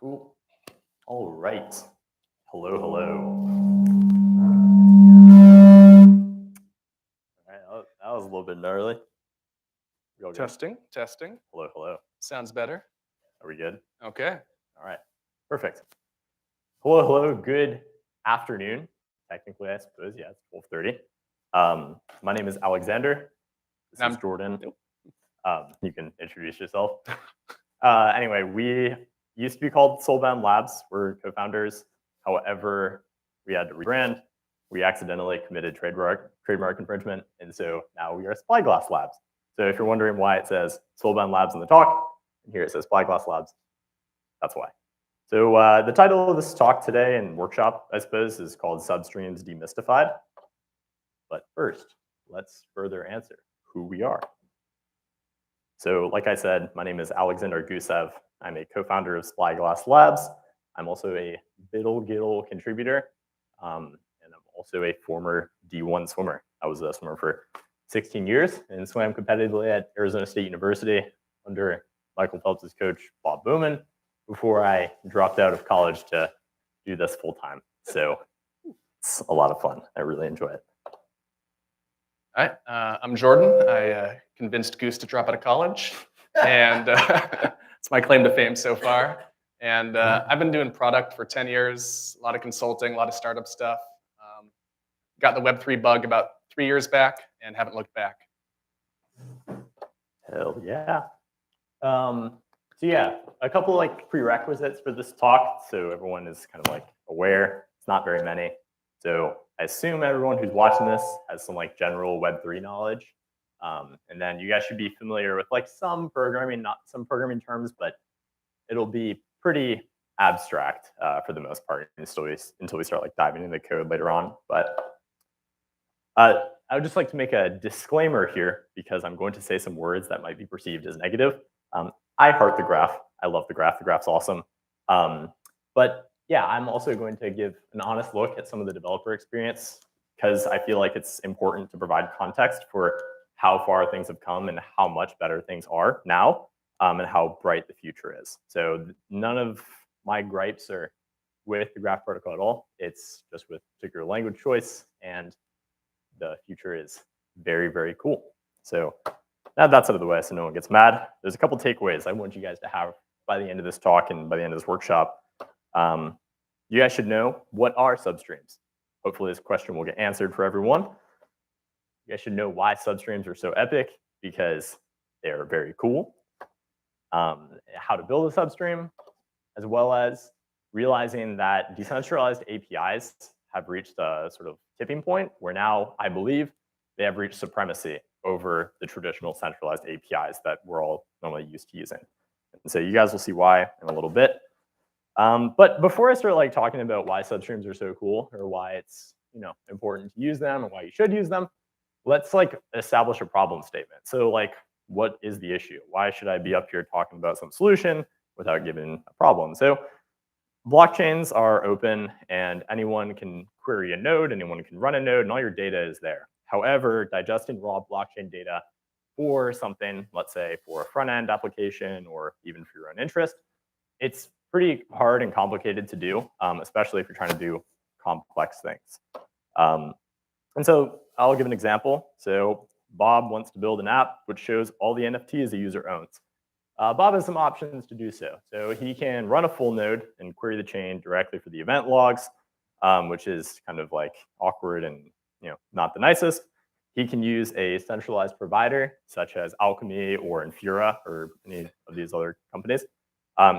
Cool. All right. Hello, hello. All right, that was a little bit gnarly. We all good? Testing, testing. Hello, hello. Sounds better. Are we good? Okay. All right. Perfect. Hello, hello. Good afternoon. Technically, I suppose. Yeah, it's 12:30. My name is Alexander. This is Jordan. You can introduce yourself. Anyway, we used to be called Soulbound Labs. We're co-founders. However, we had to rebrand. We accidentally committed trademark infringement, and so now we are Spyglass Labs. So if you're wondering why it says Soulbound Labs in the talk, and here it says Spyglass Labs, that's why. So the title of this talk today and workshop, I suppose, is called Substreams Demystified. But first, let's further answer who we are. So like I said, my name is Alexander Gusev. I'm a co-founder of Spyglass Labs. I'm also a Biddle contributor, and I'm also a former D1 swimmer. I was a swimmer for 16 years and swam competitively at Arizona State University under Michael Phelps' coach, Bob Bowman, before I dropped out of college to do this full time. So it's a lot of fun. I really enjoy it. All right. I'm Jordan. I convinced Goose to drop out of college, and it's my claim to fame so far. And I've been doing product for 10 years, a lot of consulting, a lot of startup stuff. Got the Web3 bug about 3 years back and haven't looked back. Hell yeah. So yeah, a couple like prerequisites for this talk, so everyone is kind of like aware. It's not very many. So I assume everyone who's watching this has some like general Web3 knowledge. And then you guys should be familiar with like some programming, not some programming terms, but it'll be pretty abstract for the most part until we start like diving into the code later on. But I would just like to make a disclaimer here because I'm going to say some words that might be perceived as negative. I heart the graph. I love the graph. The graph's awesome. But yeah, I'm also going to give an honest look at some of the developer experience because I feel like it's important to provide context for how far things have come and how much better things are now, and how bright the future is. So none of my gripes are with the graph protocol at all. It's just with particular language choice, and the future is very, very cool. So now that's out of the way so no one gets mad. There's a couple takeaways I want you guys to have by the end of this talk and by the end of this workshop. You guys should know, what are substreams? Hopefully this question will get answered for everyone. You guys should know why substreams are so epic, because they're very cool. How to build a substream, as well as realizing that decentralized APIs have reached a sort of tipping point where now, I believe, they have reached supremacy over the traditional centralized APIs that we're all normally used to using. And so you guys will see why in a little bit. But before I start like talking about why substreams are so cool or why it's important to use them and why you should use them, let's like establish a problem statement. So like, what is the issue? Why should I be up here talking about some solution without giving a problem? So blockchains are open and anyone can query a node, anyone can run a node, and all your data is there. However, digesting raw blockchain data for something, let's say for a front-end application or even for your own interest, it's pretty hard and complicated to do, especially if you're trying to do complex things. And so I'll give an example. So Bob wants to build an app which shows all the NFTs a user owns. Bob has some options to do so. So he can run a full node and query the chain directly for the event logs, which is kind of like awkward and not the nicest. He can use a centralized provider such as Alchemy or Infura or any of these other companies.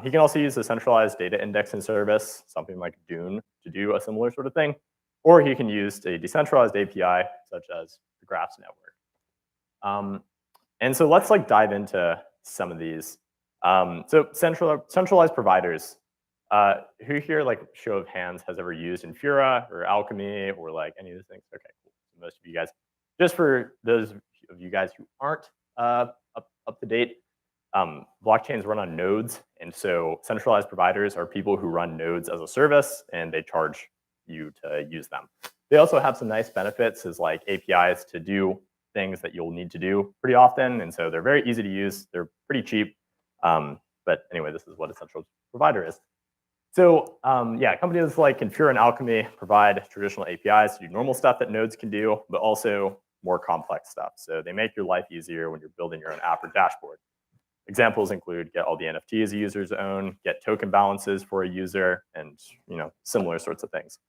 He can also use a centralized data indexing service, something like Dune, to do a similar sort of thing. Or he can use a decentralized API such as the Graphs network. And so let's like dive into some of these. So centralized providers. Who here, like show of hands, has ever used Infura or Alchemy or like any of these things? Okay, cool. So most of you guys. Just for those of you guys who aren't up to date, blockchains run on nodes, and so centralized providers are people who run nodes as a service, and they charge you to use them. They also have some nice benefits as like APIs to do things that you'll need to do pretty often, and so they're very easy to use. They're pretty cheap, but anyway, this is what a central provider is. So yeah, companies like Confura and Alchemy provide traditional APIs to do normal stuff that nodes can do, but also more complex stuff. So they make your life easier when you're building your own app or dashboard. Examples include get all the NFTs a user's own, get token balances for a user, and similar sorts of things.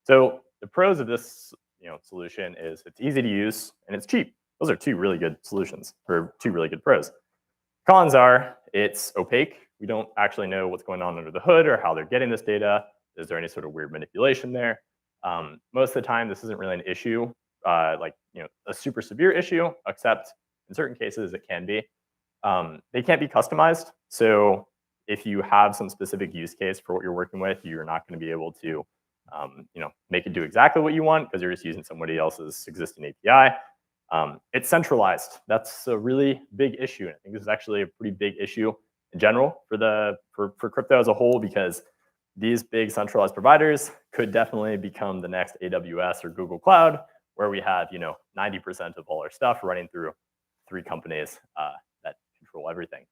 So the pros of this solution is it's easy to use and it's cheap. Those are two really good solutions, or two really good pros. Cons are it's opaque. We don't actually know what's going on under the hood or how they're getting this data. Is there any sort of weird manipulation there? Most of the time, this isn't really an issue, like a super severe issue, except in certain cases it can be. They can't be customized. So if you have some specific use case for what you're working with, you're not going to be able to make it do exactly what you want because you're just using somebody else's existing API. It's centralized. That's a really big issue. And I think this is actually a pretty big issue in general for crypto as a whole, because these big centralized providers could definitely become the next AWS or Google Cloud, where we have 90% of all our stuff running through 3 companies that control everything.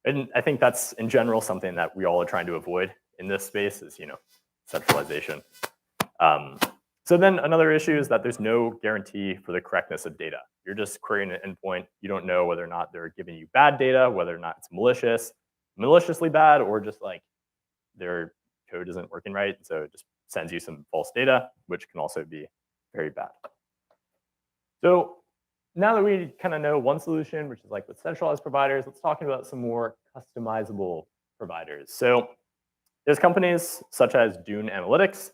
And I think that's in general something that we all are trying to avoid in this space is centralization. So then another issue is that there's no guarantee for the correctness of data. You're just querying an endpoint. You don't know whether or not they're giving you bad data, whether or not it's maliciously bad, or just like their code isn't working right. So it just sends you some false data, which can also be very bad. So now that we kind of know one solution, which is like with centralized providers, let's talk about some more customizable providers. So there's companies such as Dune Analytics.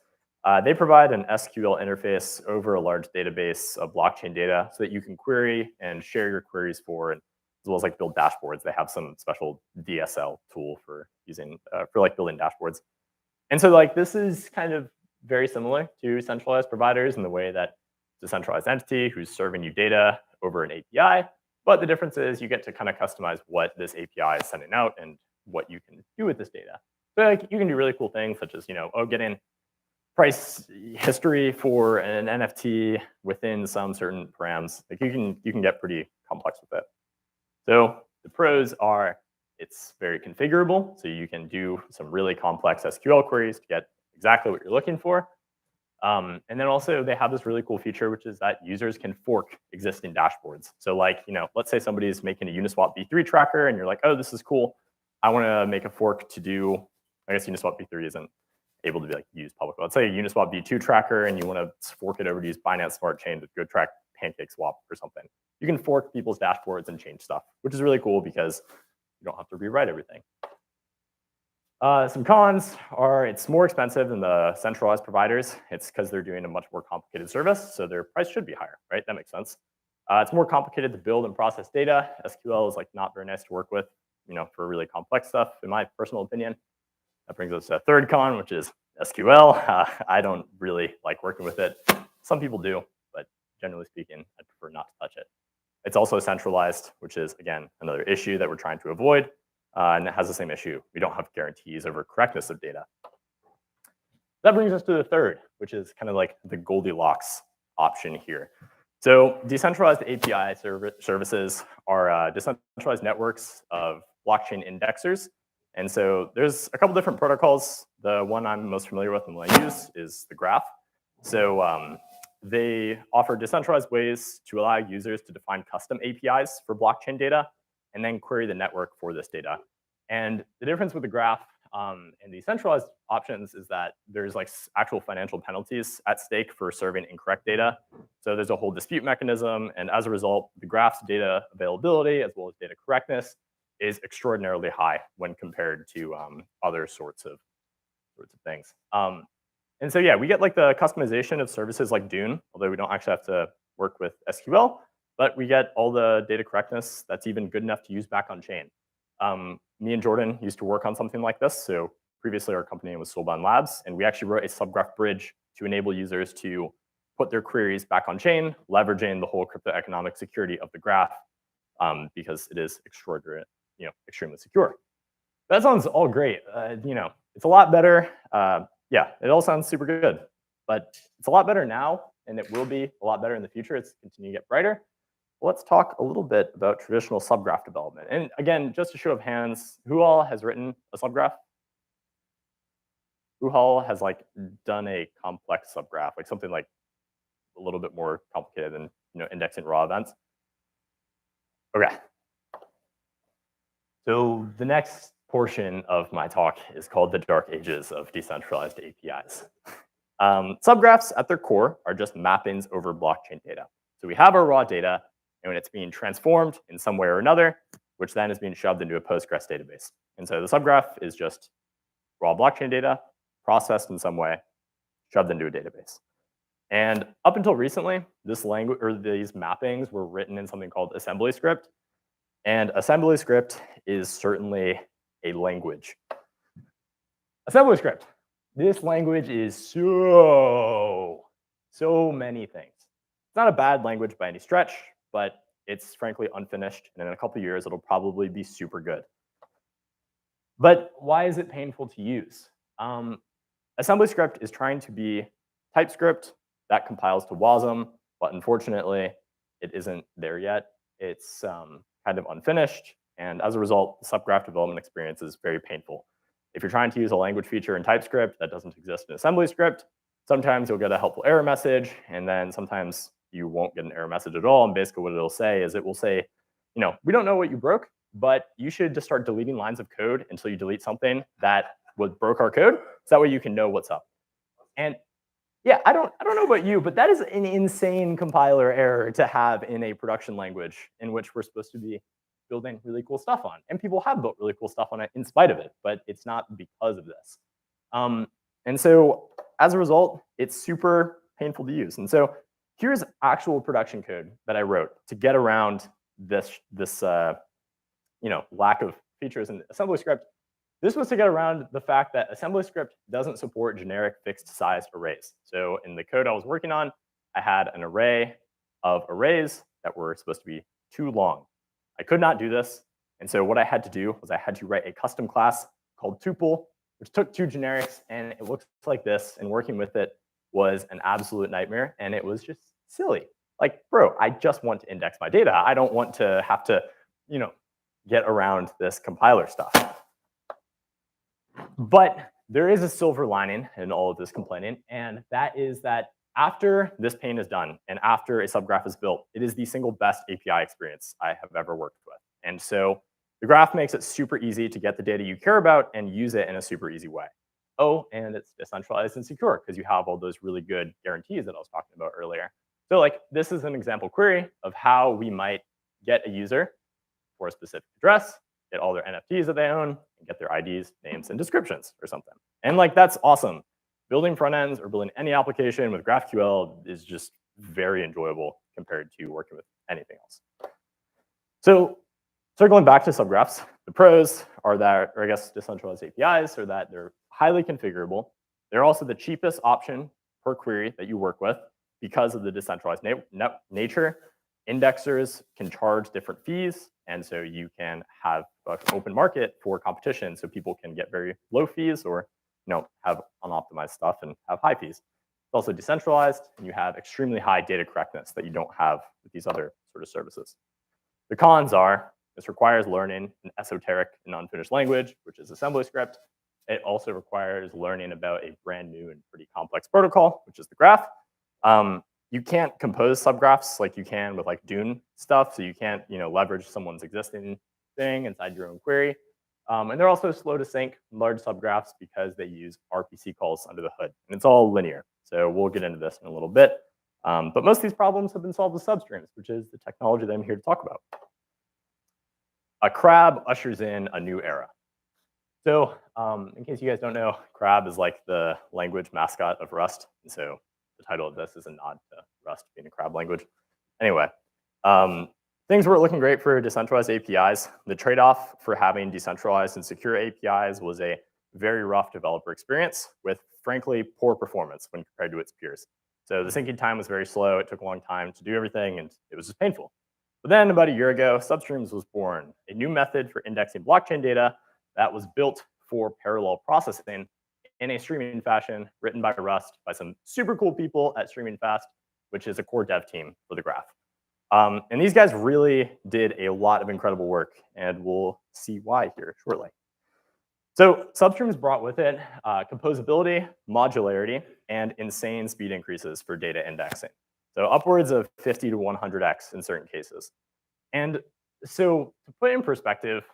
They provide an SQL interface over a large database of blockchain data so that you can query and share your queries for, and as well as like build dashboards. They have some special DSL tool for using for like building dashboards. And so like this is kind of very similar to centralized providers in the way that it's a centralized entity who's serving you data over an API. But the difference is you get to kind of customize what this API is sending out and what you can do with this data. So like you can do really cool things such as getting price history for an NFT within some certain params. Like you can get pretty complex with it. So the pros are it's very configurable. So you can do some really complex SQL queries to get exactly what you're looking for. And then also they have this really cool feature, which is that users can fork existing dashboards. So like, let's say somebody's making a Uniswap v3 tracker and you're like, oh, this is cool. I want to make a fork to do, I guess Uniswap v3 isn't able to be like used publicly. Let's say a Uniswap v2 tracker and you want to fork it over to use Binance Smart Chain to go track PancakeSwap or something. You can fork people's dashboards and change stuff, which is really cool because you don't have to rewrite everything. Some cons are it's more expensive than the centralized providers. It's because they're doing a much more complicated service, so their price should be higher, right? That makes sense. It's more complicated to build and process data. SQL is like not very nice to work with, for really complex stuff, in my personal opinion. That brings us to a third con, which is SQL. I don't really like working with it. Some people do, but generally speaking, I prefer not to touch it. It's also centralized, which is, again, another issue that we're trying to avoid. And it has the same issue. We don't have guarantees over correctness of data. That brings us to the third, which is kind of like the Goldilocks option here. So decentralized API services are decentralized networks of blockchain indexers. And so there's a couple different protocols. The one I'm most familiar with and what I use is the Graph. So they offer decentralized ways to allow users to define custom APIs for blockchain data and then query the network for this data. And the difference with the Graph and the centralized options is that there's like actual financial penalties at stake for serving incorrect data. So there's a whole dispute mechanism. And as a result, the Graph's data availability as well as data correctness is extraordinarily high when compared to other sorts of things. And so, yeah, we get like the customization of services like Dune, although we don't actually have to work with SQL, but we get all the data correctness that's even good enough to use back on chain. Me and Jordan used to work on something like this. So previously our company was Soulbound Labs, and we actually wrote a subgraph bridge to enable users to put their queries back on chain, leveraging the whole crypto economic security of the graph because it is extraordinary, extremely secure. That sounds all great. It's a lot better. Yeah, it all sounds super good, but it's a lot better now, and it will be a lot better in the future. It's continuing to get brighter. Let's talk a little bit about traditional subgraph development. And again, just a show of hands, who all has written a subgraph? Uhal has like done a complex subgraph, like something like a little bit more complicated than indexing raw events. Okay. So the next portion of my talk is called the dark ages of decentralized APIs. Subgraphs at their core are just mappings over blockchain data. So we have our raw data, and when it's being transformed in some way or another, which then is being shoved into a Postgres database. And so the subgraph is just raw blockchain data processed in some way, shoved into a database. And up until recently, this language or these mappings were written in something called assembly script. And assembly script is certainly a language. Assembly script. This language is so many things. It's not a bad language by any stretch, but it's frankly unfinished. And in a couple of years, it'll probably be super good. But why is it painful to use? Assembly script is trying to be TypeScript that compiles to WASM, but unfortunately, it isn't there yet. It's kind of unfinished, and as a result, the subgraph development experience is very painful. If you're trying to use a language feature in TypeScript that doesn't exist in assembly script, sometimes you'll get a helpful error message, and then sometimes you won't get an error message at all. And basically what it'll say is it will say, we don't know what you broke, but you should just start deleting lines of code until you delete something that broke our code, so that way you can know what's up. And yeah, I don't know about you, but that is an insane compiler error to have in a production language in which we're supposed to be building really cool stuff on. And people have built really cool stuff on it in spite of it, but it's not because of this. And so as a result, it's super painful to use. And so here's actual production code that I wrote to get around this lack of features in assembly script. This was to get around the fact that assembly script doesn't support generic fixed size arrays. So in the code I was working on, I had an array of arrays that were supposed to be too long. I could not do this. And so what I had to do was I had to write a custom class called tuple, which took two generics, and it looks like this. And working with it was an absolute nightmare. And it was just silly. Like, bro, I just want to index my data. I don't want to have to, get around this compiler stuff. But there is a silver lining in all of this complaining, and that is that after this pain is done and after a subgraph is built, it is the single best API experience I have ever worked with. And so the graph makes it super easy to get the data you care about and use it in a super easy way. Oh, and it's decentralized and secure because you have all those really good guarantees that I was talking about earlier. So like this is an example query of how we might get a user for a specific address, get all their NFTs that they own, and get their IDs, names, and descriptions or something. And like that's awesome. Building front ends or building any application with GraphQL is just very enjoyable compared to working with anything else. So circling back to subgraphs, the pros are that, or I guess decentralized APIs, are that they're highly configurable. They're also the cheapest option per query that you work with because of the decentralized nature. Indexers can charge different fees, and so you can have an open market for competition, so people can get very low fees or have unoptimized stuff and have high fees. It's also decentralized, and you have extremely high data correctness that you don't have with these other sort of services. The cons are this requires learning an esoteric and unfinished language, which is assembly script. It also requires learning about a brand new and pretty complex protocol, which is the graph. You can't compose subgraphs like you can with like Dune stuff, so you can't leverage someone's existing thing inside your own query. And they're also slow to sync large subgraphs because they use RPC calls under the hood, and it's all linear. So we'll get into this in a little bit. But most of these problems have been solved with Substreams, which is the technology that I'm here to talk about. A crab ushers in a new era. So in case you guys don't know, crab is like the language mascot of Rust, and so the title of this is a nod to Rust being a crab language. Anyway, things weren't looking great for decentralized APIs. The trade-off for having decentralized and secure APIs was a very rough developer experience with, frankly, poor performance when compared to its peers. So the syncing time was very slow. It took a long time to do everything, and it was just painful. But then about a year ago, Substreams was born, a new method for indexing blockchain data that was built for parallel processing in a streaming fashion, written by Rust by some super cool people at StreamingFast, which is a core dev team for the graph. And these guys really did a lot of incredible work, and we'll see why here shortly. So Substreams brought with it composability, modularity, and insane speed increases for data indexing. So upwards of 50 to 100x in certain cases. And so to put in perspective,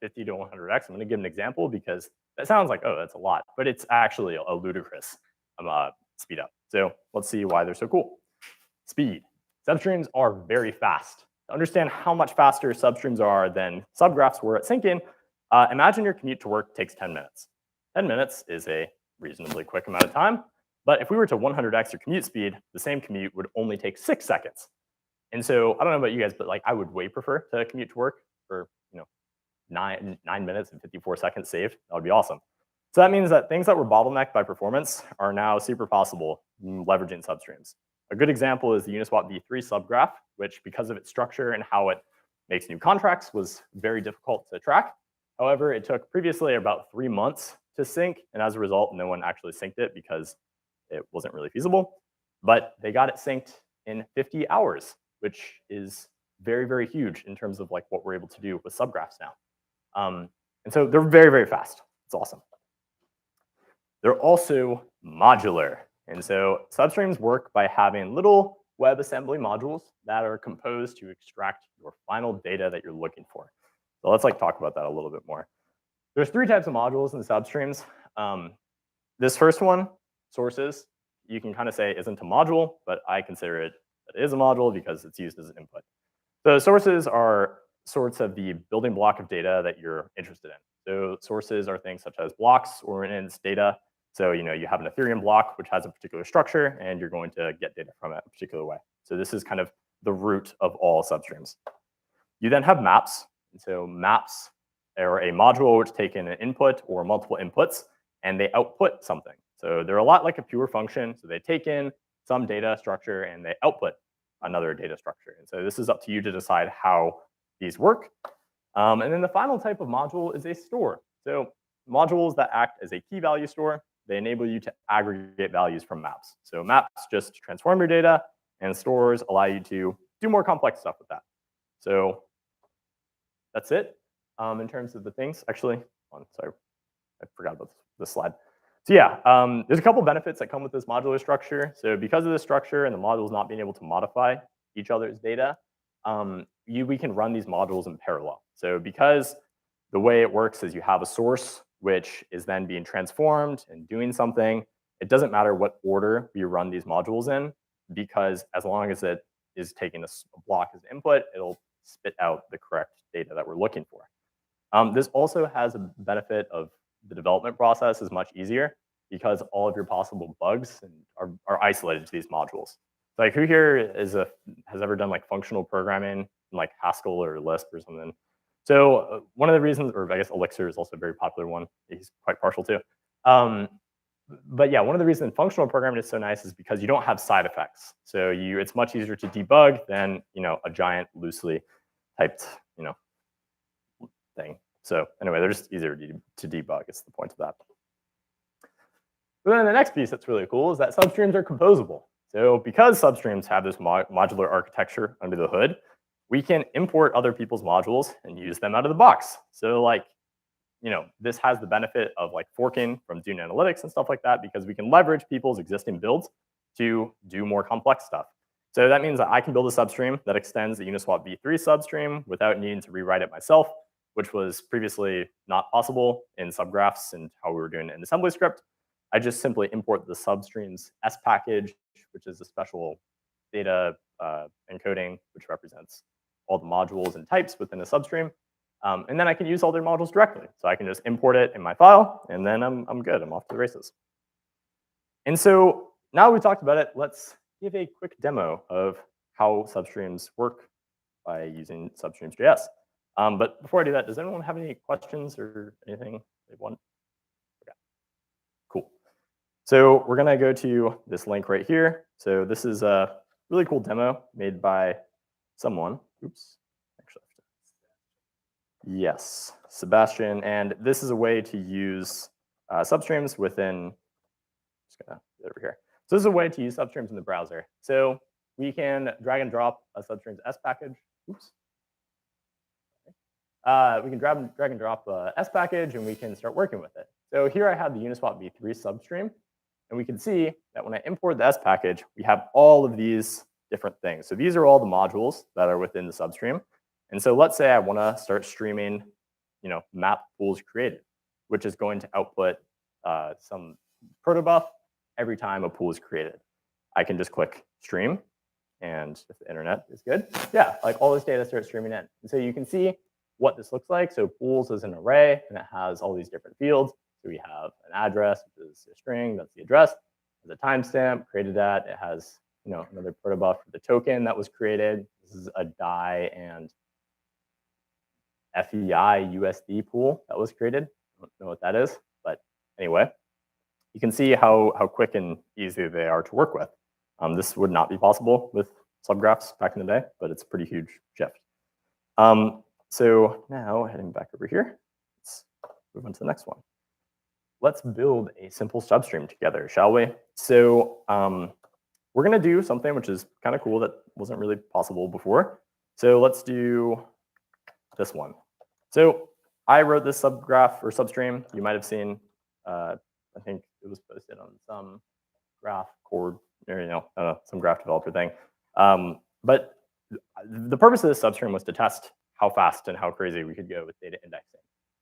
50 to 100x, I'm going to give an example because that sounds like, oh, that's a lot, but it's actually a ludicrous speed up. So let's see why they're so cool. Speed. Substreams are very fast. To understand how much faster substreams are than subgraphs were at syncing, imagine your commute to work takes 10 minutes. 10 minutes is a reasonably quick amount of time, but if we were to 100x your commute speed, the same commute would only take 6 seconds. And so I don't know about you guys, but like I would way prefer to commute to work for 9 minutes and 54 seconds saved. That would be awesome. So that means that things that were bottlenecked by performance are now super possible leveraging substreams. A good example is the Uniswap v3 subgraph, which because of its structure and how it makes new contracts was very difficult to track. However, it took previously about 3 months to sync, and as a result, no one actually synced it because it wasn't really feasible. But they got it synced in 50 hours, which is very, very huge in terms of like what we're able to do with subgraphs now. And so they're very, very fast. It's awesome. They're also modular. And so substreams work by having little WebAssembly modules that are composed to extract your final data that you're looking for. So let's like talk about that a little bit more. There's 3 types of modules in substreams. This first one, sources, you can kind of say isn't a module, but I consider it that it is a module because it's used as an input. So sources are sorts of the building block of data that you're interested in. So sources are things such as blocks or instance data. So you have an Ethereum block which has a particular structure, and you're going to get data from it a particular way. So this is kind of the root of all substreams. You then have maps. And so maps are a module which take in an input or multiple inputs, and they output something. So they're a lot like a pure function. So they take in some data structure and they output another data structure. And so this is up to you to decide how these work. And then the final type of module is a store. So modules that act as a key value store, they enable you to aggregate values from maps. So maps just transform your data, and stores allow you to do more complex stuff with that. So that's it in terms of the things. Actually, sorry, I forgot about this slide. So yeah, there's a couple benefits that come with this modular structure. So because of the structure and the modules not being able to modify each other's data, we can run these modules in parallel. So because the way it works is you have a source which is then being transformed and doing something, it doesn't matter what order we run these modules in, because as long as it is taking a block as input, it'll spit out the correct data that we're looking for. This also has a benefit of the development process is much easier because all of your possible bugs are isolated to these modules. So like who here has ever done like functional programming in like Haskell or Lisp or something? So one of the reasons, or I guess Elixir is also a very popular one. He's quite partial to. But yeah, one of the reasons functional programming is so nice is because you don't have side effects. So it's much easier to debug than a giant loosely typed thing. So anyway, they're just easier to debug. It's the point of that. But then the next piece that's really cool is that substreams are composable. So because substreams have this modular architecture under the hood, we can import other people's modules and use them out of the box. So like, this has the benefit of like forking from Dune Analytics and stuff like that, because we can leverage people's existing builds to do more complex stuff. So that means that I can build a substream that extends the Uniswap v3 substream without needing to rewrite it myself, which was previously not possible in subgraphs and how we were doing it in assembly script. I just simply import the substreams S package, which is a special data encoding, which represents all the modules and types within a substream. And then I can use all their modules directly. So I can just import it in my file, and then I'm good. I'm off to the races. And so now we talked about it, let's give a quick demo of how substreams work by using Substreams.js. But before I do that, does anyone have any questions or anything they want? Okay. Cool. So we're going to go to this link right here. So this is a really cool demo made by someone. Oops. Actually, yes, Sebastian. And this is a way to use substreams within, just going to go over here. So this is a way to use substreams in the browser. So we can drag and drop a substreams S package. Oops. we can drag and drop a S package, and we can start working with it. So here I have the Uniswap v3 substream, and we can see that when I import the S package, we have all of these different things. So these are all the modules that are within the substream. And so let's say I want to start streaming, map pools created, which is going to output some protobuf every time a pool is created. I can just click stream, and if the internet is good, yeah, like all this data starts streaming in. And so you can see what this looks like. So pools is an array, and it has all these different fields. So we have an address, which is a string, that's the address. There's a timestamp created at. It has another protobuf for the token that was created. This is a DAI and FEI USD pool that was created. I don't know what that is, but anyway, you can see how quick and easy they are to work with. This would not be possible with subgraphs back in the day, but it's a pretty huge shift. So now heading back over here, let's move on to the next one. Let's build a simple substream together, shall we? So we're going to do something which is kind of cool that wasn't really possible before. So let's do this one. So I wrote this subgraph or substream. You might have seen, I think it was posted on some graph cord, or some graph developer thing. But the purpose of this substream was to test how fast and how crazy we could go with data indexing.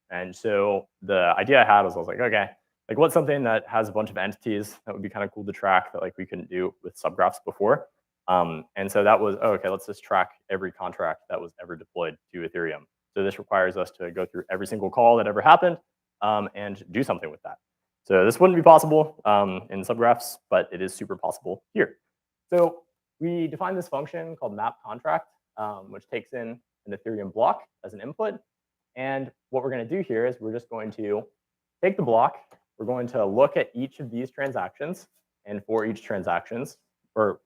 And so the idea I had was, I was like, okay, like what's something that has a bunch of entities that would be kind of cool to track that like we couldn't do with subgraphs before. And so that was, okay, let's just track every contract that was ever deployed to Ethereum. So this requires us to go through every single call that ever happened and do something with that. So this wouldn't be possible in subgraphs, but it is super possible here. So we define this function called map contract, which takes in an Ethereum block as an input. And what we're going to do here is we're just going to take the block. We're going to look at each of these transactions. And for each transaction,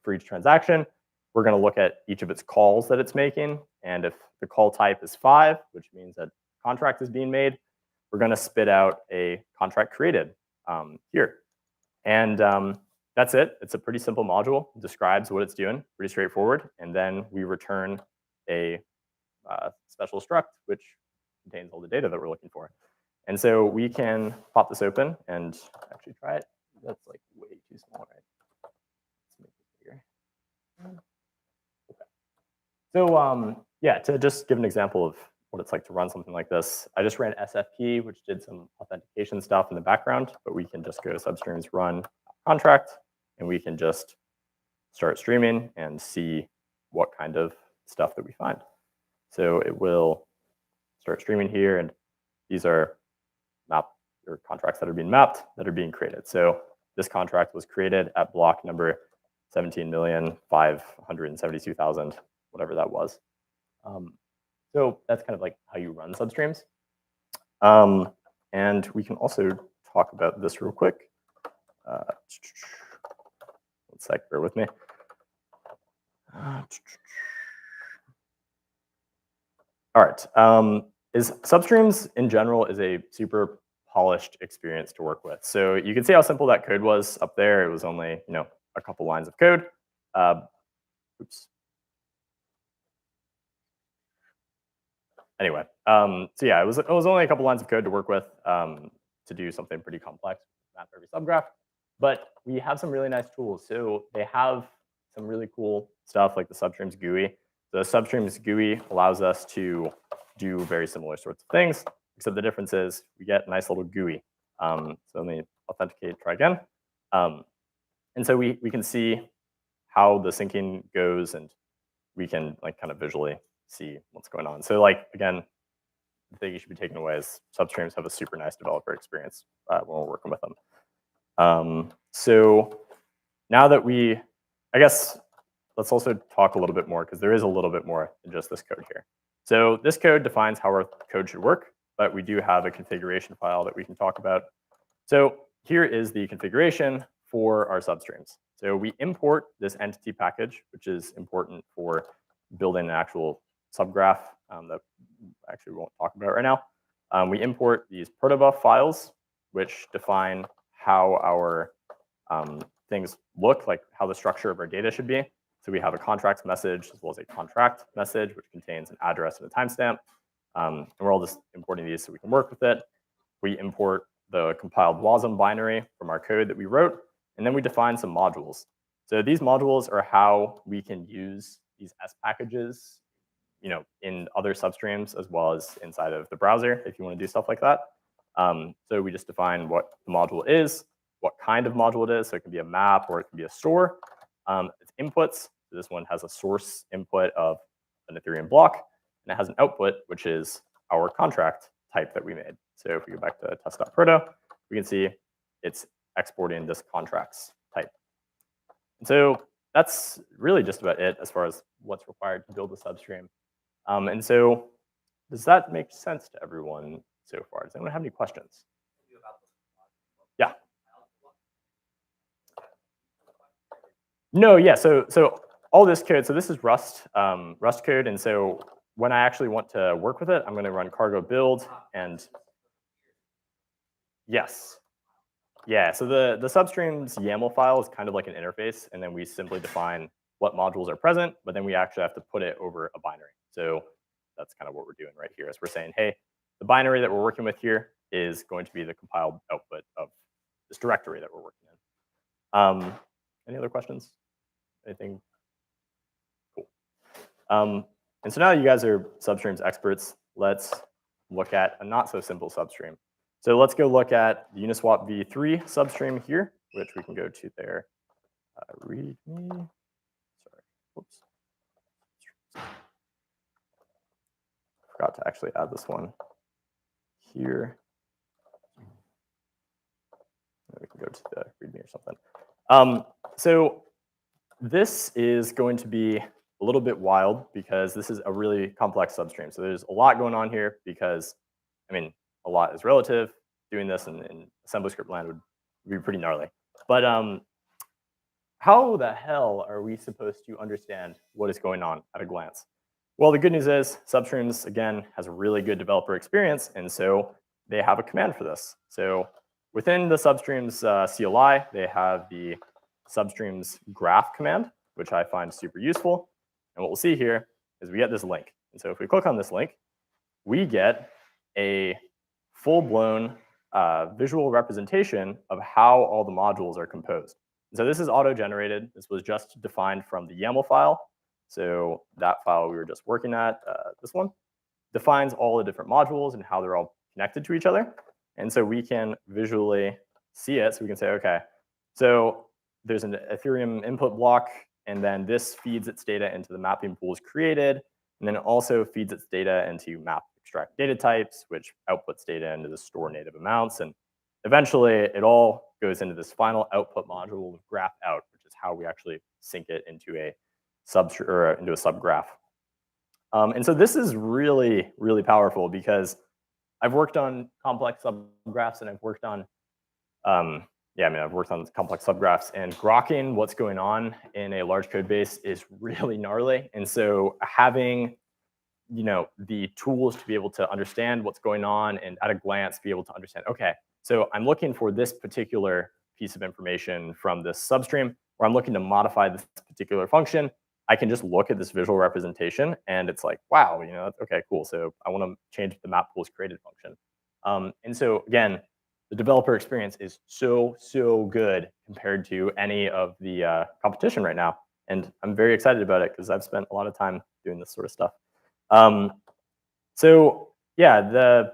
we're going to look at each of its calls that it's making. And if the call type is 5, which means that contract is being made, we're going to spit out a contract created here. And that's it. It's a pretty simple module. It describes what it's doing, pretty straightforward. And then we return a special struct, which contains all the data that we're looking for. And so we can pop this open and actually try it. That's like way too small, right? Let's make it bigger. Okay. So yeah, to just give an example of what it's like to run something like this, I just ran SFP, which did some authentication stuff in the background, but we can just go to Substreams run contract, and we can just start streaming and see what kind of stuff that we find. So it will start streaming here, and these are contracts that are being mapped, that are being created. So this contract was created at block number 17,572,000, whatever that was. So that's kind of like how you run substreams. And we can also talk about this real quick. 1 sec, bear with me. All right. Substreams in general is a super polished experience to work with. So you can see how simple that code was up there. It was only a couple lines of code. Oops. Anyway, so yeah, it was only a couple lines of code to work with to do something pretty complex, map every subgraph. But we have some really nice tools. So they have some really cool stuff like the Substreams GUI. The Substreams GUI allows us to do very similar sorts of things, except the difference is we get a nice little GUI. So let me authenticate, try again. And so we can see how the syncing goes, and we can like kind of visually see what's going on. So like, again, the thing you should be taking away is Substreams have a super nice developer experience when we're working with them. So now that I guess, let's also talk a little bit more, because there is a little bit more than just this code here. So this code defines how our code should work, but we do have a configuration file that we can talk about. So here is the configuration for our substreams. So we import this entity package, which is important for building an actual subgraph that actually we won't talk about right now. We import these protobuf files, which define how our things look, like how the structure of our data should be. So we have a contract message as well as a contract message, which contains an address and a timestamp. And we're all just importing these so we can work with it. We import the compiled WASM binary from our code that we wrote, and then we define some modules. So these modules are how we can use these S packages, in other substreams as well as inside of the browser if you want to do stuff like that. So we just define what the module is, what kind of module it is. So it can be a map or it can be a store. Its inputs. So this one has a source input of an Ethereum block, and it has an output, which is our contract type that we made. So if we go back to test.proto, we can see it's exporting this contracts type. And so that's really just about it as far as what's required to build a substream. And so does that make sense to everyone so far? Does anyone have any questions? Yeah. No, yeah. So all this code, so this is Rust, Rust code. And so when I actually want to work with it, I'm going to run cargo build and yes. Yeah, so the Substreams YAML file is kind of like an interface, and then we simply define what modules are present, but then we actually have to put it over a binary. So that's kind of what we're doing right here, is we're saying, hey, the binary that we're working with here is going to be the compiled output of this directory that we're working in. Any other questions? Anything? Cool. And so now you guys are Substreams experts. Let's look at a not so simple substream. So let's go look at the Uniswap v3 substream here, which we can go to their README. Sorry, whoops. Forgot to actually add this one here. We can go to the README or something. So this is going to be a little bit wild because this is a really complex substream. So there's a lot going on here because, I mean, a lot is relative. Doing this in assembly script land would be pretty gnarly. But how the hell are we supposed to understand what is going on at a glance? Well, the good news is Substreams, again, has a really good developer experience, and so they have a command for this. So within the Substreams CLI, they have the Substreams graph command, which I find super useful. And what we'll see here is we get this link. And so if we click on this link, we get a full-blown visual representation of how all the modules are composed. And so this is auto-generated. This was just defined from the YAML file. So that file we were just working at, this one, defines all the different modules and how they're all connected to each other. And so we can visually see it. So we can say, OK, so there's an Ethereum input block, and then this feeds its data into the mapping pools created, and then it also feeds its data into map extract data types, which outputs data into the store native amounts. And eventually, it all goes into this final output module of graph out, which is how we actually sync it into a subgraph. And so this is really, really powerful because I've worked on complex subgraphs and I've worked on, I've worked on complex subgraphs, and grokking what's going on in a large code base is really gnarly. And so having the tools to be able to understand what's going on and at a glance be able to understand, okay, so I'm looking for this particular piece of information from this substream, or I'm looking to modify this particular function. I can just look at this visual representation and it's like, wow, okay, cool. So I want to change the map pools created function. And so again, the developer experience is so good compared to any of the competition right now. And I'm very excited about it because I've spent a lot of time doing this sort of stuff. So yeah,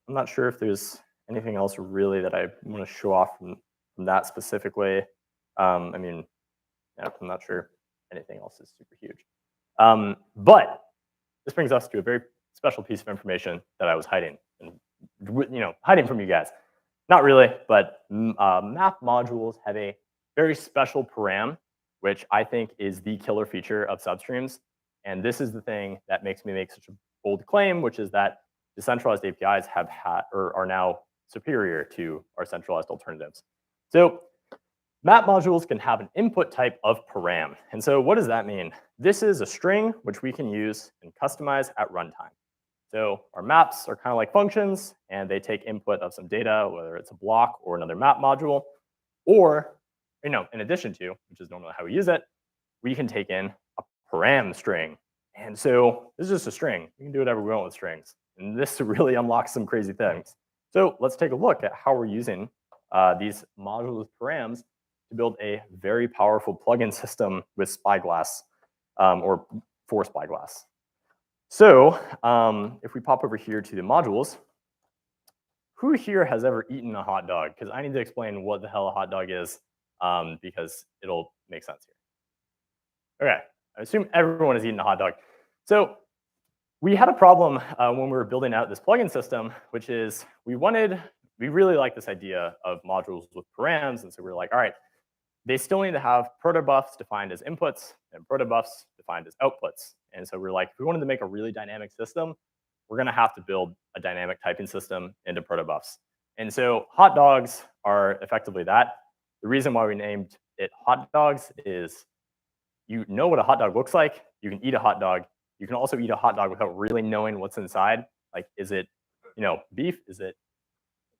I'm not sure if there's anything else really that I want to show off from that specifically. I'm not sure anything else is super huge. But this brings us to a very special piece of information that I was hiding, and hiding from you guys. Not really, but map modules have a very special param, which I think is the killer feature of Substreams. And this is the thing that makes me make such a bold claim, which is that decentralized APIs have had or are now superior to our centralized alternatives. So map modules can have an input type of param. And so what does that mean? This is a string which we can use and customize at runtime. So our maps are kind of like functions, and they take input of some data, whether it's a block or another map module. Or, in addition to, which is normally how we use it, we can take in a param string. And so this is just a string. We can do whatever we want with strings. And this really unlocks some crazy things. So let's take a look at how we're using these modules with params to build a very powerful plugin system with Spyglass, or for Spyglass. So if we pop over here to the modules, who here has ever eaten a hot dog? Because I need to explain what the hell a hot dog is, because it'll make sense here. Okay, I assume everyone has eaten a hot dog. So we had a problem when we were building out this plugin system, which is we really like this idea of modules with params. And so we were like, all right, they still need to have protobufs defined as inputs and protobufs defined as outputs. And so we're like, if we wanted to make a really dynamic system, we're going to have to build a dynamic typing system into protobufs. And so hot dogs are effectively that. The reason why we named it hot dogs is you know what a hot dog looks like. You can eat a hot dog. You can also eat a hot dog without really knowing what's inside. Like, is it, beef? Is it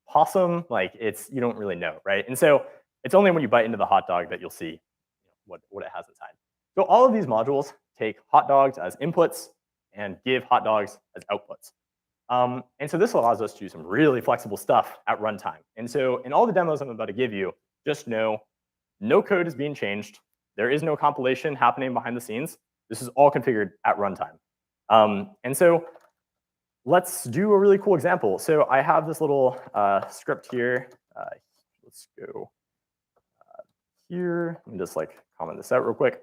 possum? Like, you don't really know, right? And so it's only when you bite into the hot dog that you'll see what it has inside. So all of these modules take hot dogs as inputs and give hot dogs as outputs. And so this allows us to do some really flexible stuff at runtime. And so in all the demos I'm about to give you, just know no code is being changed. There is no compilation happening behind the scenes. This is all configured at runtime. And so let's do a really cool example. So I have this little script here. Let's go here. Let me just comment this out real quick.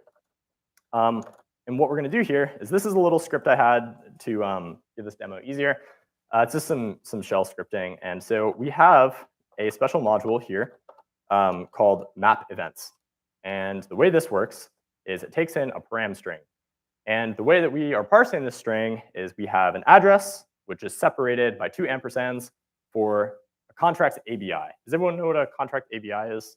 And what we're going to do here is this is a little script I had to give this demo easier. It's just some shell scripting. And so we have a special module here called map events. And the way this works is it takes in a param string. And the way that we are parsing this string is we have an address, which is separated by 2 ampersands for a contract ABI. Does everyone know what a contract ABI is?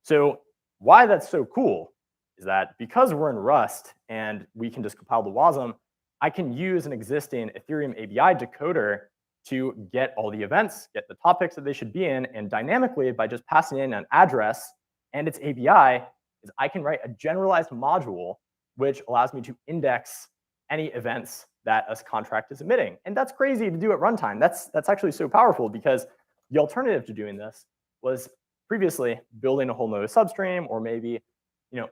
So why that's so cool is that because we're in Rust and we can just compile the WASM, I can use an existing Ethereum ABI decoder to get all the events, get the topics that they should be in, and dynamically, by just passing in an address and its ABI, is I can write a generalized module which allows me to index any events that a contract is emitting. And that's crazy to do at runtime. That's actually so powerful, because the alternative to doing this was previously building a whole node substream, or maybe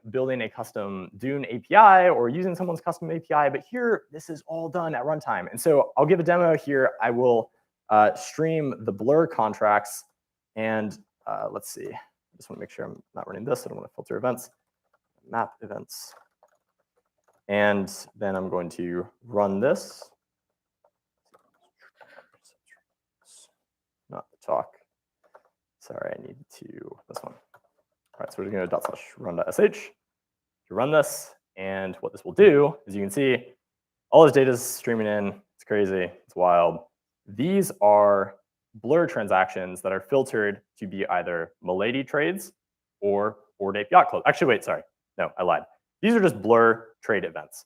building a custom Dune API or using someone's custom API. But here, this is all done at runtime. And so I'll give a demo here. I will stream the blur contracts. And let's see. I just want to make sure I'm not running this. I don't want to filter events. Map events. And then I'm going to run this. Not the talk. Sorry, I need this one. All right, so we're going to go ./run.sh to run this. And what this will do is you can see all this data is streaming in. It's crazy. It's wild. These are blur transactions that are filtered to be either Milady trades or Bored Ape Yacht Club. Actually, wait, sorry. No, I lied. These are just blur trade events.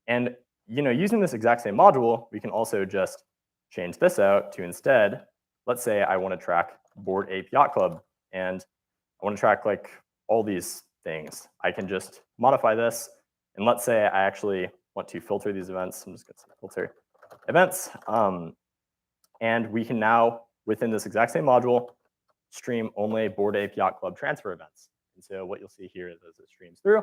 And using this exact same module, we can also just change this out to instead, let's say I want to track Bored Ape Yacht Club, and I want to track all these things. I can just modify this, and let's say I actually want to filter these events. I'm just going to filter events. And we can now, within this exact same module, stream only Bored Ape Yacht Club transfer events. And so what you'll see here is as it streams through,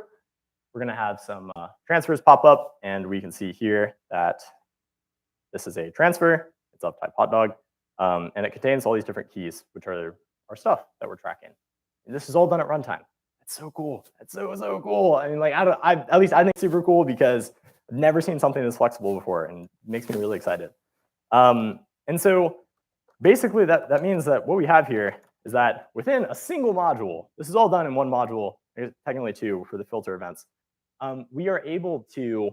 we're going to have some transfers pop up, and we can see here that this is a transfer. It's of type hot dog, and it contains all these different keys, which are our stuff that we're tracking. And this is all done at runtime. It's so cool. It's so cool. I mean, at least I think it's super cool, because I've never seen something this flexible before, and it makes me really excited. And so basically, that means that what we have here is that within a single module, this is all done in one module, technically two for the filter events, we are able to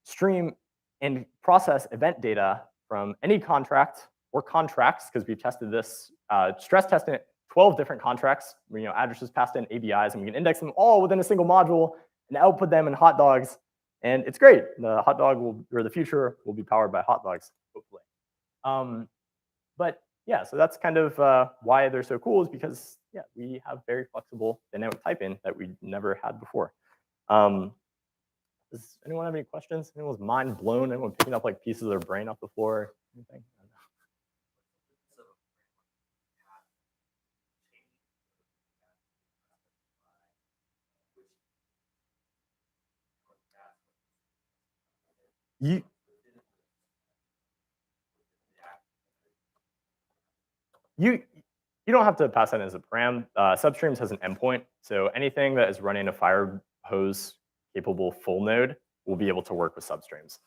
stream and process event data from any contract or contracts, because we've tested this, stress tested 12 different contracts, addresses passed in, ABIs, and we can index them all within a single module and output them in hot dogs. And it's great. The hot dog the future will be powered by hot dogs, hopefully. But yeah, so that's kind of why they're so cool, is because we have very flexible dynamic typing that we never had before. Does anyone have any questions? Anyone's mind blown? Anyone picking up like pieces of their brain off the floor? Anything? You you you don't have to pass that as a param. Substreams has an endpoint, so anything that is running a fire hose capable full node will be able to work with Substreams.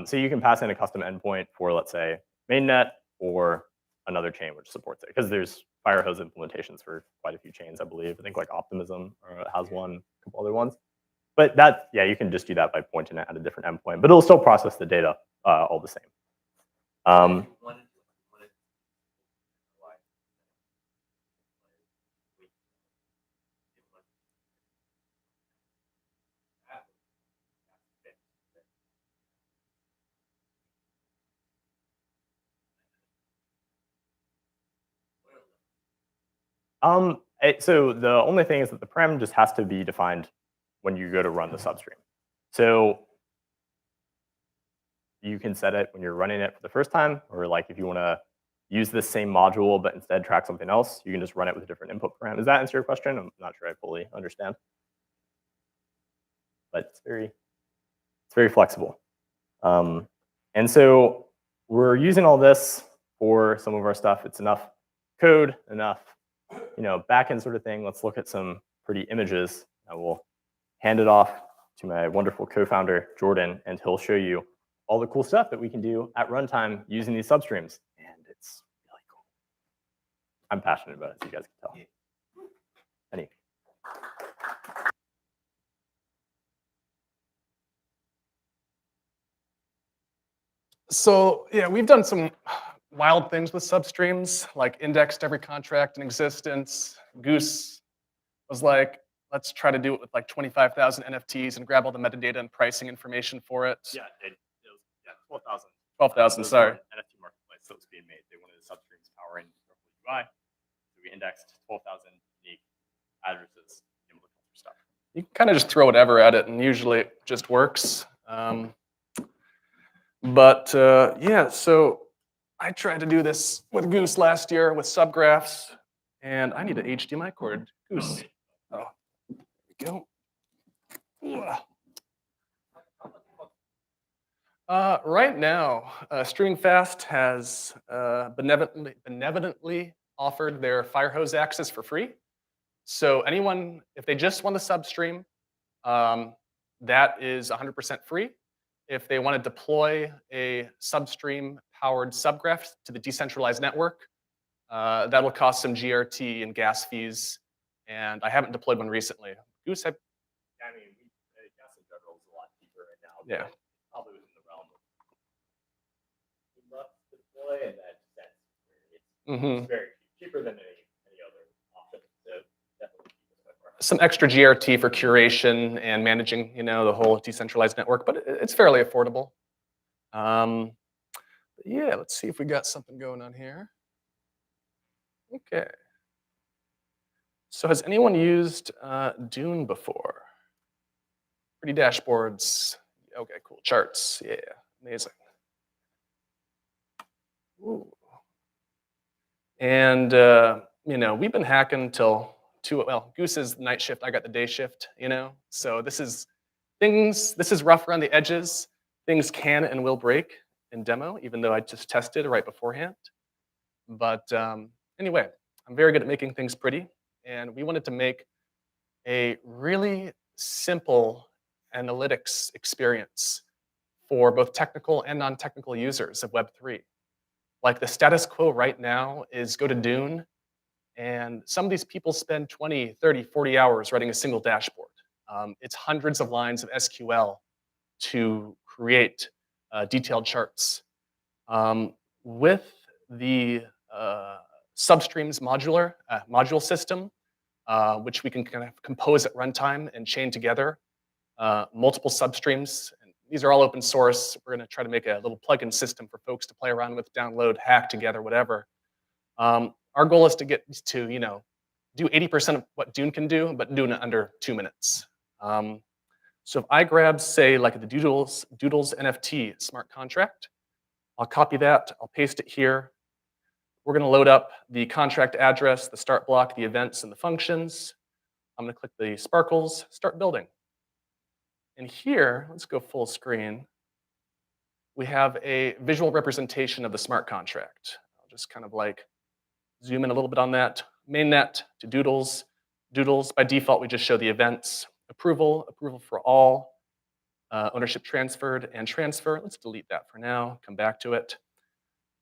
So you can pass in a custom endpoint for, let's say, mainnet or another chain which supports it, because there's fire hose implementations for quite a few chains, I believe. I think like Optimism has one, a couple other ones. But that, yeah, you can just do that by pointing it at a different endpoint, but it'll still process the data all the same. So the only thing is that the param just has to be defined when you go to run the substream. So you can set it when you're running it for the first time, or like if you want to use this same module but instead track something else, you can just run it with a different input param. Does that answer your question? I'm not sure I fully understand, but it's very flexible. And so we're using all this for some of our stuff. It's enough code, enough backend sort of thing. Let's look at some pretty images. I will hand it off to my wonderful co-founder, Jordan, and he'll show you all the cool stuff that we can do at runtime using these substreams. And it's really cool. I'm passionate about it, as you guys can tell. Any? So yeah, we've done some wild things with substreams, like indexed every contract in existence. Goose was like, let's try to do it with like 25,000 NFTs and grab all the metadata and pricing information for it. Yeah, it was 12,000. 12,000, sorry. NFT marketplace that was being made. They wanted the substreams powering UI. So we indexed 12,000 unique addresses. Stuff. You can kind of just throw whatever at it, and usually it just works. Yeah, so I tried to do this with Goose last year with Subgraphs, and I need an HDMI cord. Goose. Oh, there we go. Right now, StreamingFast has benevolently offered their Firehose access for free. So anyone, if they just want the substream, that is 100% free. If they want to deploy a substream-powered subgraph to the decentralized network, that'll cost some GRT and gas fees. And I haven't deployed one recently. Goose, I mean, gas in general is a lot cheaper right now. Yeah. Probably within the realm of deploy, and that's very cheaper than any other option. So definitely some extra GRT for curation and managing, the whole decentralized network, but it's fairly affordable. Yeah, let's see if we got something going on here. Okay. So has anyone used Dune before? Pretty dashboards. Okay, cool. Charts. Yeah, amazing. Ooh. And we've been hacking till Goose is night shift, I got the day shift, So this is rough around the edges. Things can and will break in demo, even though I just tested right beforehand. But anyway, I'm very good at making things pretty. And we wanted to make a really simple analytics experience for both technical and non-technical users of Web3. Like the status quo right now is go to Dune, and some of these people spend 20, 30, 40 hours writing a single dashboard. It's hundreds of lines of SQL to create detailed charts. With the Substreams module system, which we can kind of compose at runtime and chain together, multiple substreams. And these are all open source. We're going to try to make a little plugin system for folks to play around with, download, hack together, whatever. Our goal is to get to, do 80% of what Dune can do, but doing it under 2 minutes. So if I grab, say, like the Doodles NFT smart contract, I'll copy that, I'll paste it here. We're gonna load up the contract address, the start block, the events, and the functions. I'm gonna click the sparkles, start building. And here, let's go full screen. We have a visual representation of the smart contract. I'll just kind of like zoom in a little bit on that. Mainnet to Doodles. Doodles, by default, we just show the events. Approval, approval for all. Ownership transferred and transfer. Let's delete that for now, come back to it.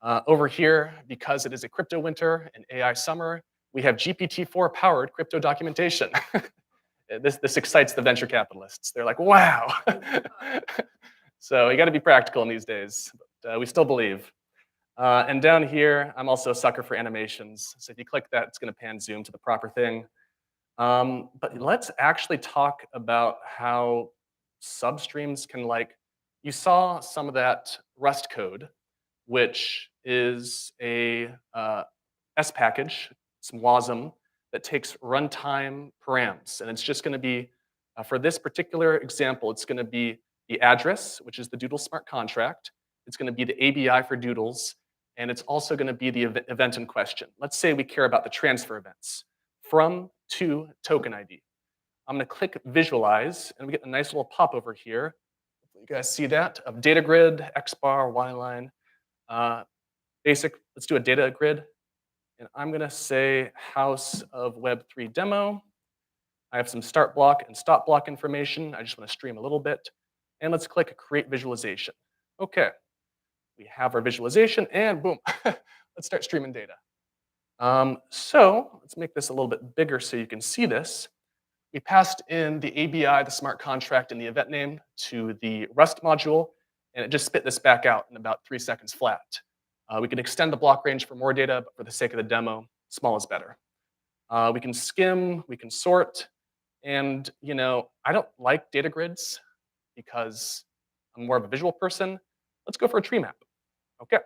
Over here, because it is a crypto winter and AI summer, we have GPT-4 powered crypto documentation. This excites the venture capitalists. They're like, wow. So you got to be practical in these days, but we still believe. And down here, I'm also a sucker for animations. So if you click that, it's going to pan zoom to the proper thing. But let's actually talk about how substreams can, like, you saw some of that Rust code, which is a S package, some WASM, that takes runtime params. And it's just going to be, for this particular example, it's going to be the address, which is the Doodle smart contract. It's going to be the ABI for Doodles. And it's also going to be the event in question. Let's say we care about the transfer events from to token ID. I'm going to click visualize, and we get a nice little pop over here. You guys see that of data grid, XBAR, Y-line. Basic, let's do a data grid. And I'm going to say House of Web3 demo. I have some start block and stop block information. I just want to stream a little bit. And let's click create visualization. Okay, we have our visualization, and boom, let's start streaming data. So let's make this a little bit bigger so you can see this. We passed in the ABI, the smart contract, and the event name to the Rust module, and it just spit this back out in about 3 seconds flat. We can extend the block range for more data, but for the sake of the demo, small is better. We can skim, we can sort, and I don't like data grids because I'm more of a visual person. Let's go for a tree map. Okay.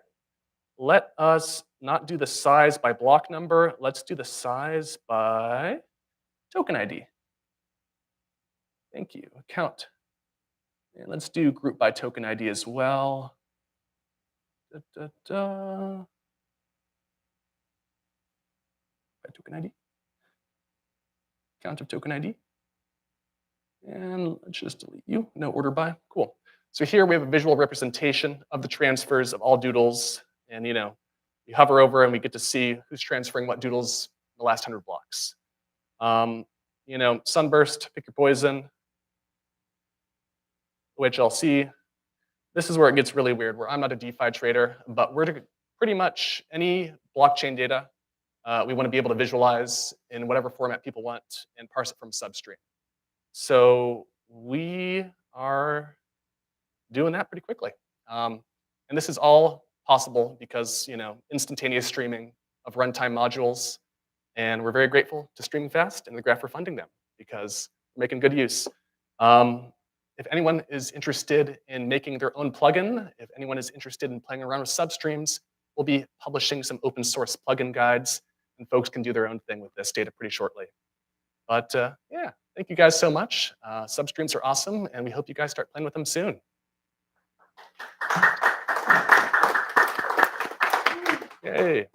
Let us not do the size by block number. Let's do the size by token ID. Thank you. Account. And let's do group by token ID as well. By token ID. Count of token ID. And let's just delete you. No order by. Cool. So here we have a visual representation of the transfers of all doodles. And you hover over and we get to see who's transferring what doodles in the last 100 blocks. Sunburst, pick your poison. OHLC. This is where it gets really weird, where I'm not a DeFi trader, but we're pretty much any blockchain data we want to be able to visualize in whatever format people want and parse it from Substream. So we are doing that pretty quickly. And this is all possible because instantaneous streaming of runtime modules. And we're very grateful to StreamingFast and The Graph for funding them because we're making good use. If anyone is interested in making their own plugin, if anyone is interested in playing around with substreams, we'll be publishing some open source plugin guides, and folks can do their own thing with this data pretty shortly. But yeah, thank you guys so much. Substreams are awesome, and we hope you guys start playing with them soon. Yay.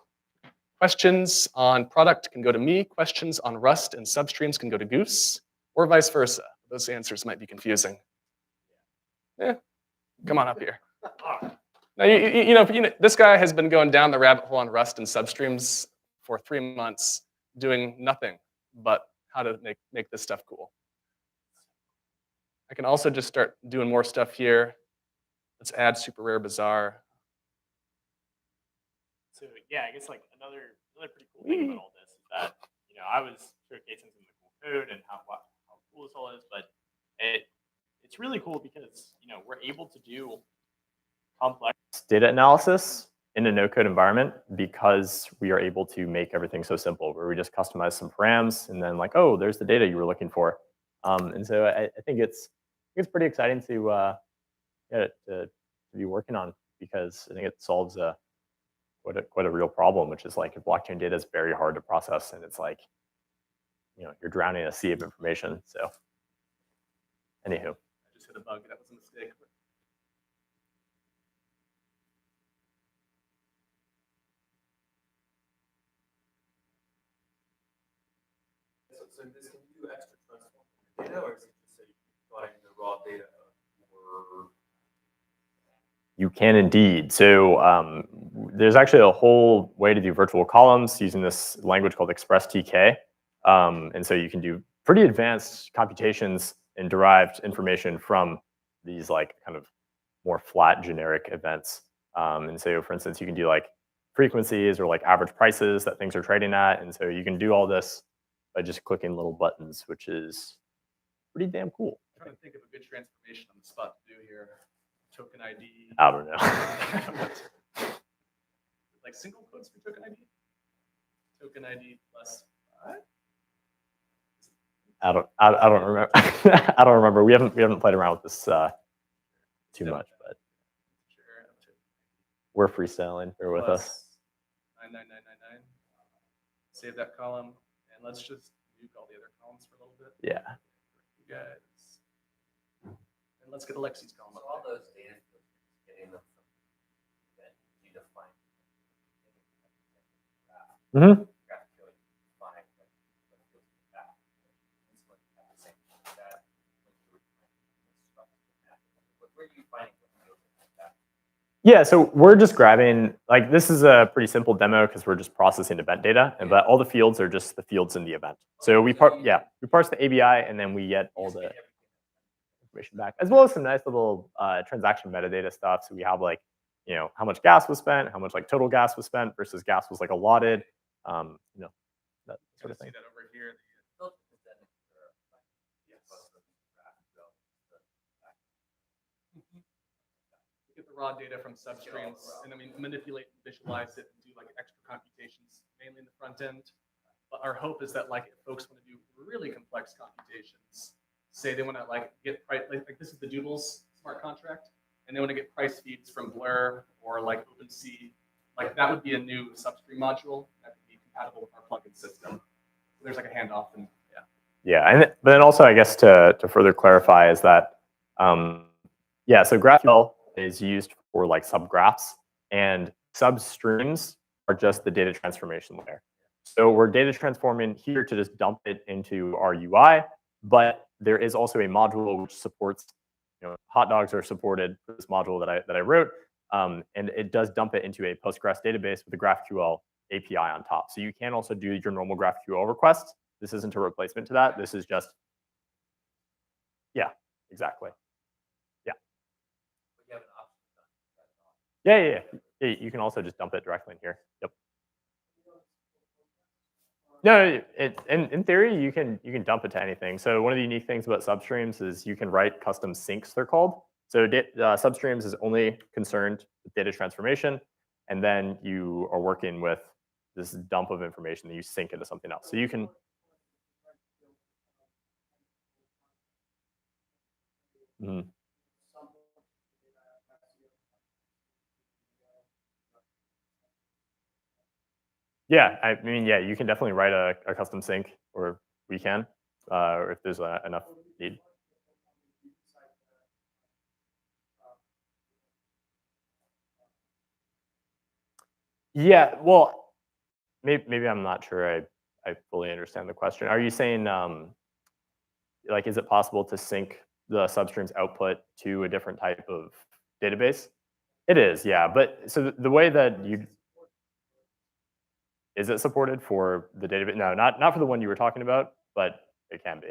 Questions on product can go to me. Questions on Rust and Substreams can go to Goose, or vice versa. Those answers might be confusing. Yeah, come on up here. Now, this guy has been going down the rabbit hole on Rust and Substreams for 3 months, doing nothing but how to make this stuff cool. I can also just start doing more stuff here. Let's add super rare bazaar. So yeah, I guess like another pretty cool thing about all this is that I was showcasing some of the cool code and how cool this all is, but it's really cool because we're able to do complex data analysis in a no-code environment because we are able to make everything so simple, where we just customize some params and then oh, there's the data you were looking for. And so I think it's pretty exciting to be working on, because I think it solves quite a real problem, which is if blockchain data is very hard to process, and it's you're drowning in a sea of information. So anywho. just hit a bug. That was a mistake. So this, can you do extra transform data, or is it just that you're providing the raw data or? You can indeed. So there's actually a whole way to do virtual columns using this language called ExpressTK. And so you can do pretty advanced computations and derived information from these like kind of more flat generic events. And so for instance, you can do like frequencies or like average prices that things are trading at. And so you can do all this by just clicking little buttons, which is pretty damn cool. I'm trying to think of a good transformation on the spot to do here. Token ID. I don't know. Like single quotes for token ID? Token ID plus 5? I don't remember. I don't remember. We haven't played around with this too much, but Sure. we're freestyling. Bear with us. 99999. Save that column, and let's just nuke all the other columns for a little bit. Yeah. You guys. And let's get Alexi's column So up all there. those data, getting them from that you define. Mm-hmm. Where are you finding that? Yeah, so we're just grabbing, like this is a pretty simple demo because we're just processing event data, and but all the fields are just the fields in the event. So we parse the ABI and then we get all the information back, as well as some nice little transaction metadata stuff. So we have like, you know, how much gas was spent, how much like total gas was spent versus gas was like allotted, you know, that sort of thing. See that over here. Get the raw data from Substreams, and then we manipulate and visualize it and do like extra computations, mainly in the front end. But our hope is that like if folks want to do really complex computations, say they want to like get price, like this is the Doodles smart contract, and they want to get price feeds from Blur or like OpenSea, like that would be a new Substream module that could be compatible with our plugin system. So there's like a handoff, and yeah. Yeah, and but then also I guess to further clarify is that yeah, so GraphQL is used for like subgraphs, and substreams are just the data transformation layer. So we're data transforming here to just dump it into our UI, but there is also a module which supports, you know, hot dogs are supported for this module that I wrote, and it does dump it into a Postgres database with a GraphQL API on top. So you can also do your normal GraphQL requests. This isn't a replacement to that. This is just, yeah, exactly. You have an option. Yeah. You can also just dump it directly in here. Yep. No, in theory you can dump it to anything. So one of the unique things about Substreams is you can write custom sinks, they're called. So Substreams is only concerned with data transformation, and then you are working with this dump of information that you sync into something else. So you can. Mhm. Yeah, I mean, yeah, you can definitely write a custom sync, or we can, or if there's enough need. Yeah, well, maybe I'm not sure I fully understand the question. Are you saying, like, is it possible to sync the Substreams output to a different type of database? It is, yeah. But so the way that you, is it supported for the database? No, not for the one you were talking about, but it can be.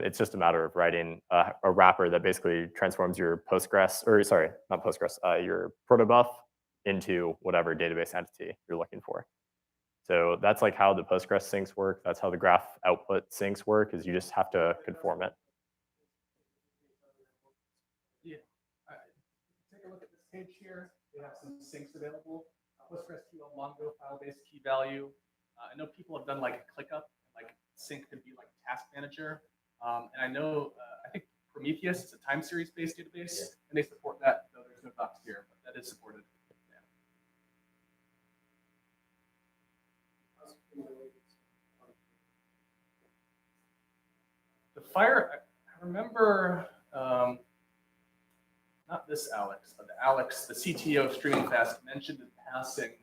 It's just a matter of writing a wrapper that basically transforms your Postgres, or sorry, not Postgres, your protobuf into whatever database entity you're looking for. So that's like how the Postgres syncs work. That's how the graph output syncs work, is you just have to conform it. Yeah. Take a look at this page here. We have some syncs available. PostgreSQL Mongo file-based key value. I know people have done like ClickUp, like sync could be like task manager. And I know, I think Prometheus is a time series-based database, and they support that, though there's no docs here, but that is supported. Yeah. The Fire, I remember not this Alex, but the Alex, the CTO of StreamingFast, mentioned in passing the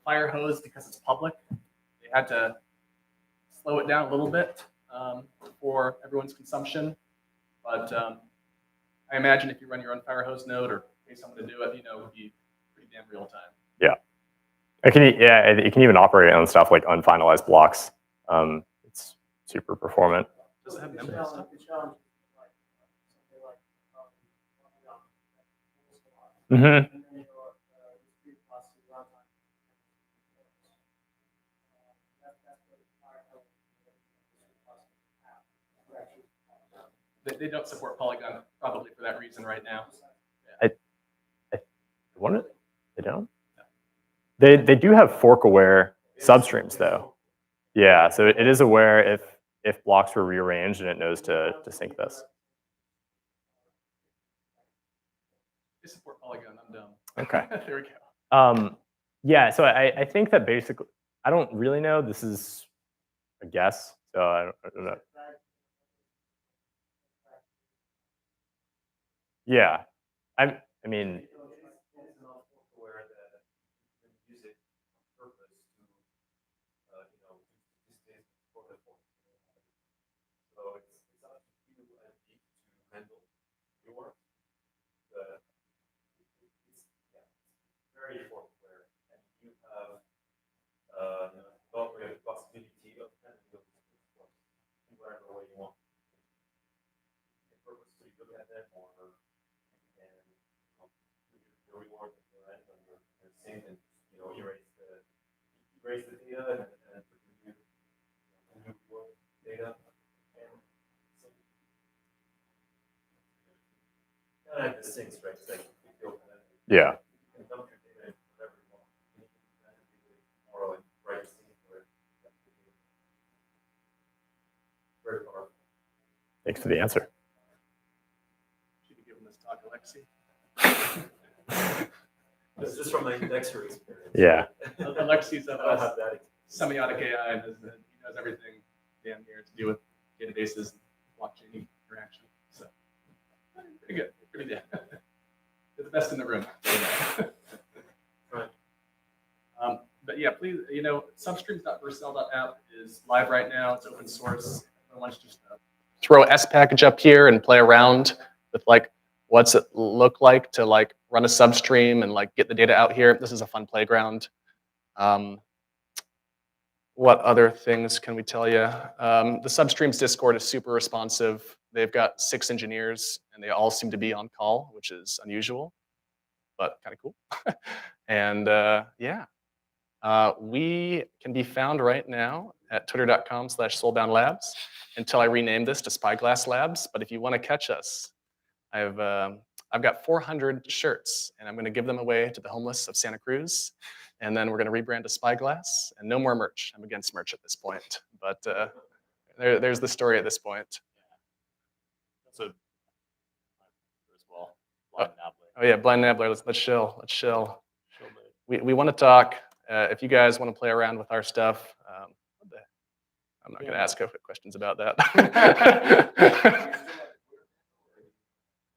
fire hose, because it's public, they had to slow it down a little bit for everyone's consumption. But I imagine if you run your own fire hose node or pay someone to do it, it would be pretty damn real time. Yeah. It can even operate on stuff like unfinalized blocks. It's super performant. Does it have memory stuff? Mm-hmm. They don't support Polygon probably for that reason right now. They don't? They do have fork-aware substreams though. Yeah, so it is aware if blocks were rearranged and it knows to sync this. They support Polygon, I'm dumb. Okay. There we go. Yeah, so I think that basically, I don't really know. This is a guess, so I don't know. Yeah, I mean, very fork-aware, and you have the possibility of handling those in whatever way you want. You can purposely look at them, or you can do your reward at your end on your sync and erase the data and put the new reward data. And so kind of like the syncs, right? It's like if you open it, yeah. Thanks for the answer. Should be giving this talk, Alexi. This is from my Dexter experience. Yeah. Alexi's I don't have that. semiotic AI, and he knows everything damn near to do with databases and blockchain interaction. So pretty good, pretty good. They're the best in the room. Right. But yeah, please, Substreams.vercel.app is live right now. It's open source. Let's just throw S package up here and play around with like what's it look like to like run a substream and like get the data out here. This is a fun playground. What other things can we tell you? The Substreams Discord is super responsive. They've got 6 engineers and they all seem to be on call, which is unusual, but kind of cool. And yeah, we can be found right now at twitter.com/Soulbound Labs until I rename this to Spyglass Labs. But if you want to catch us, I've got 400 shirts and I'm going to give them away to the homeless of Santa Cruz. And then we're going to rebrand to Spyglass and no more merch. I'm against merch at this point, but there's the story at this point. So, as well, Blind Nabbler. Oh yeah, Blind Nabbler. Let's chill. Let's chill. We want to talk. If you guys want to play around with our stuff, I'm not going to ask questions about that.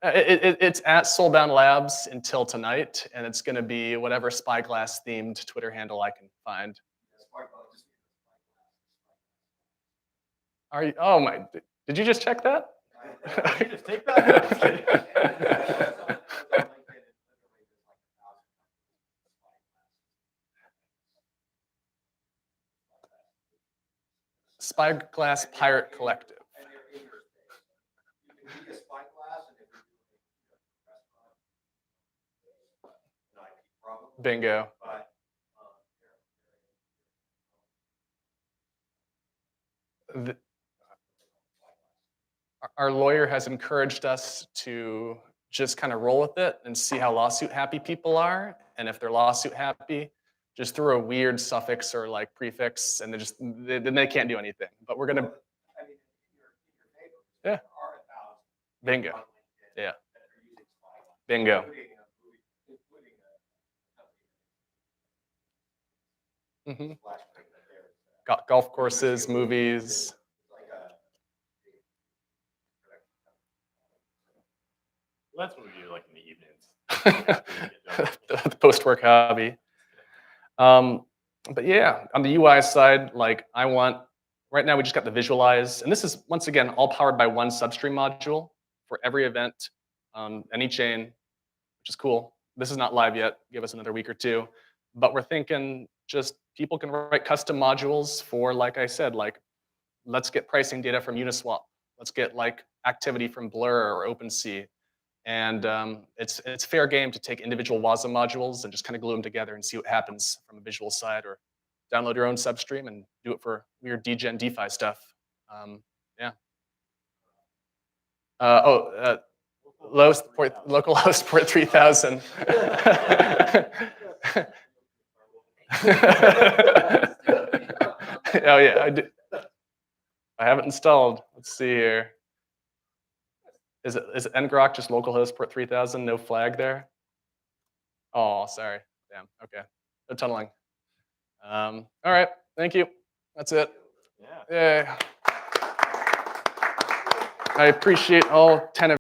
It's at Soulbound Labs until tonight, and it's going to be whatever Spyglass themed Twitter handle I can find. Are you? Oh my! Did you just check that? Did you just take that? Spyglass Pirate Collective. Bingo. Our lawyer has encouraged us to just kind of roll with it and see how lawsuit happy people are. And if they're lawsuit happy, just throw a weird suffix or like prefix and then they can't do anything. But we're gonna, yeah. Bingo. Yeah. Bingo. Mm-hmm. Golf courses, movies. That's what we do like in the evenings. The post-work hobby. But yeah, on the UI side, like right now we just got the visualize, and this is once again all powered by one Substream module for every event on any chain, which is cool. This is not live yet. Give us another week or two, but we're thinking just people can write custom modules for, like I said, like let's get pricing data from Uniswap. Let's get like activity from Blur or OpenSea. And it's fair game to take individual WASM modules and just kind of glue them together and see what happens from a visual side, or download your own Substream and do it for weird degen DeFi stuff. Yeah. Localhost port 3000. Oh yeah, I have it installed. Let's see here. Is it ngrok just localhost port 3000? No flag there. Oh, sorry. Damn. Okay. No tunneling. All right. Thank you. That's it. Yeah. Yay. I appreciate all 10 of